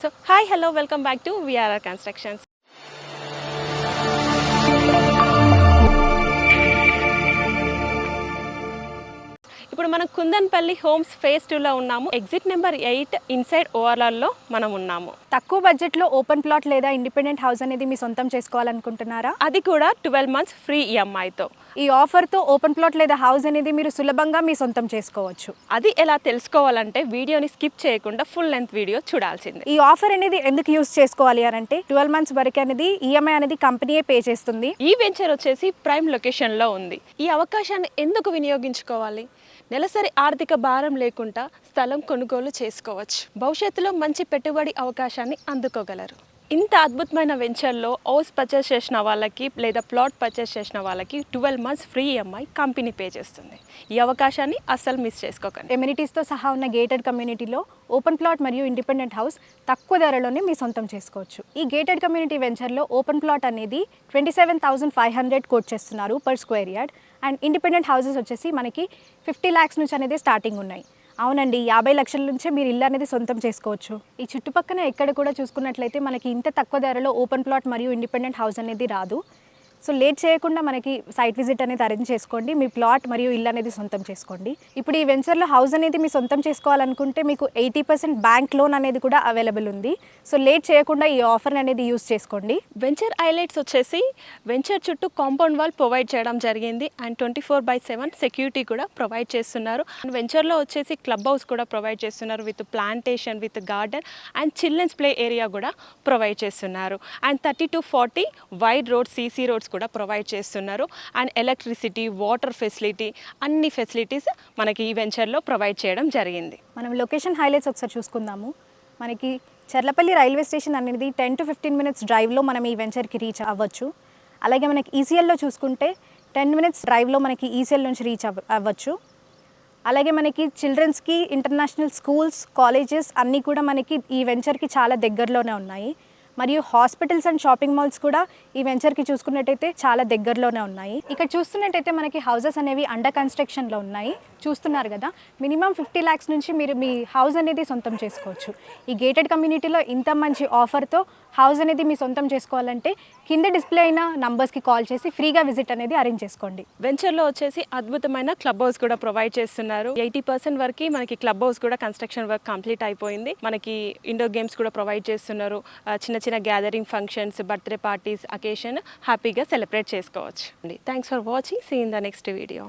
So, hi, hello, welcome back to VRR Constructions. ఇప్పుడు మనం Kundanpally homes phase 2లో ఉన్నాము. ఎగ్జిట్ నెంబర్ 8 ఇన్సైడ్ ఓఆర్ఆర్లో మనం ఉన్నాము. తక్కువ బడ్జెట్లో ఓపెన్ ప్లాట్ లేదా ఇండిపెండెంట్ హౌస్ అనేది మీ సొంతం చేసుకోవాలనుకుంటున్నారా? అది కూడా 12 months ఫ్రీ ఈఎంఐతో. ఈ ఆఫర్తో ఓపెన్ ప్లాట్ లేదా హౌస్ అనేది మీరు సులభంగా మీ సొంతం చేసుకోవచ్చు. అది ఎలా తెలుసుకోవాలంటే వీడియోని స్కిప్ చేయకుండా ఫుల్ లెంత్ వీడియో చూడాల్సిందే. ఈ ఆఫర్ అనేది ఎందుకు యూస్ చేసుకోవాలి అని అంటే 12 months వరకు అనేది ఈఎంఐ అనేది కంపెనీయే పే చేస్తుంది. ఈ వెంచర్ వచ్చేసి ప్రైమ్ లొకేషన్లో ఉంది. ఈ అవకాశాన్ని ఎందుకు వినియోగించుకోవాలి? నెలసరి ఆర్థిక భారం లేకుండా స్థలం కొనుగోలు చేసుకోవచ్చు. భవిష్యత్తులో మంచి పెట్టుబడి అవకాశాన్ని అందుకోగలరు. ఇంత అద్భుతమైన వెంచర్లో హౌస్ పర్చేస్ చేసిన వాళ్ళకి లేదా ప్లాట్ పర్చేస్ చేసిన వాళ్ళకి 12 months free EMI company pay చేస్తుంది. ఈ అవకాశాన్ని అస్సలు మిస్ చేసుకోకండి. ఎమ్యూనిటీస్తో సహా ఉన్న గేటెడ్ కమ్యూనిటీలో ఓపెన్ ప్లాట్ మరియు ఇండిపెండెంట్ హౌస్ తక్కువ ధరలోనే మీ సొంతం చేసుకోవచ్చు. ఈ గేటెడ్ కమ్యూనిటీ వెంచర్లో ఓపెన్ ప్లాట్ అనేది 27,500 కోట్ చేస్తున్నారు per square yard. And independent houses వచ్చేసి మనకి 50 lakhs నుంచి అనేది స్టార్టింగ్ ఉన్నాయి. అవునండి, 50 లక్షల నుంచే మీరు ఇల్లు అనేది సొంతం చేసుకోవచ్చు. ఈ చుట్టుపక్కల ఎక్కడ కూడా చూసుకున్నట్లయితే మనకి ఇంత తక్కువ ధరలో ఓపెన్ ప్లాట్ మరియు ఇండిపెండెంట్ హౌస్ అనేది రాదు. సో లేట్ చేయకుండా మనకి సైట్ విజిట్ అనేది అరేంజ్ చేసుకోండి. మీ ప్లాట్ మరియు ఇల్లు అనేది సొంతం చేసుకోండి. ఇప్పుడు ఈ వెంచర్లో హౌస్ అనేది మీ సొంతం చేసుకోవాలనుకుంటే మీకు 80% బ్యాంక్ లోన్ అనేది కూడా అవైలబుల్ ఉంది. సో లేట్ చేయకుండా ఈ ఆఫర్ అనేది యూస్ చేసుకోండి. వెంచర్ హైలైట్స్ వచ్చేసి వెంచర్ చుట్టూ కాంపౌండ్ వాల్ ప్రొవైడ్ చేయడం జరిగింది. అండ్ 24/7 సెక్యూరిటీ కూడా ప్రొవైడ్ చేస్తున్నారు. అండ్ వెంచర్లో వచ్చేసి క్లబ్ హౌస్ కూడా ప్రొవైడ్ చేస్తున్నారు with plantation, with garden and children's play area కూడా ప్రొవైడ్ చేస్తున్నారు. And 30 to 40 wide roads, CC roads కూడా ప్రొవైడ్ చేస్తున్నారు. అండ్ ఎలక్ట్రిసిటీ, వాటర్ ఫెసిలిటీ, అన్ని ఫెసిలిటీస్ మనకి ఈ వెంచర్లో ప్రొవైడ్ చేయడం జరిగింది. మనం లొకేషన్ హైలైట్స్ ఒకసారి చూసుకుందాము. మనకి చర్లపల్లి రైల్వే స్టేషన్ అనేది 10 to 15 minutes డ్రైవ్లో మనం ఈ వెంచర్కి రీచ్ అవ్వచ్చు. అలాగే మనకి ఈసీఎల్లో చూసుకుంటే 10 minutes డ్రైవ్లో మనకి ఈసీఎల్ నుంచి రీచ్ అవ్వచ్చు. అలాగే మనకి చిల్డ్రన్స్కి ఇంటర్నేషనల్ స్కూల్స్, కాలేజెస్ అన్నీ కూడా మనకి ఈ వెంచర్కి చాలా దగ్గరలోనే ఉన్నాయి. మరియు హాస్పిటల్స్ అండ్ షాపింగ్ మాల్స్ కూడా ఈ వెంచర్కి చూసుకున్నట్టయితే చాలా దగ్గరలోనే ఉన్నాయి. ఇక్కడ చూస్తున్నట్టయితే మనకి హౌసెస్ అనేవి అండర్ కన్స్ట్రక్షన్లో ఉన్నాయి. చూస్తున్నారు కదా, మినిమం 50 lakhs నుంచి మీరు మీ హౌస్ అనేది సొంతం చేసుకోవచ్చు. ఈ గేటెడ్ కమ్యూనిటీలో ఇంత మంచి ఆఫర్తో హౌస్ అనేది మీ సొంతం చేసుకోవాలంటే కింద డిస్ప్లే అయిన నంబర్స్కి కాల్ చేసి ఫ్రీగా విజిట్ అనేది అరేంజ్ చేసుకోండి. వెంచర్లో వచ్చేసి అద్భుతమైన క్లబ్ హౌస్ కూడా ప్రొవైడ్ చేస్తున్నారు. 80% వరకు మనకి క్లబ్ హౌస్ కూడా కన్స్ట్రక్షన్ వర్క్ కంప్లీట్ అయిపోయింది. మనకి ఇండోర్ గేమ్స్ కూడా ప్రొవైడ్ చేస్తున్నారు. చిన్న చిన్న gathering functions, birthday parties, occasion హ్యాపీగా సెలబ్రేట్ చేసుకోవచ్చు. Thanks for watching. See in the next video.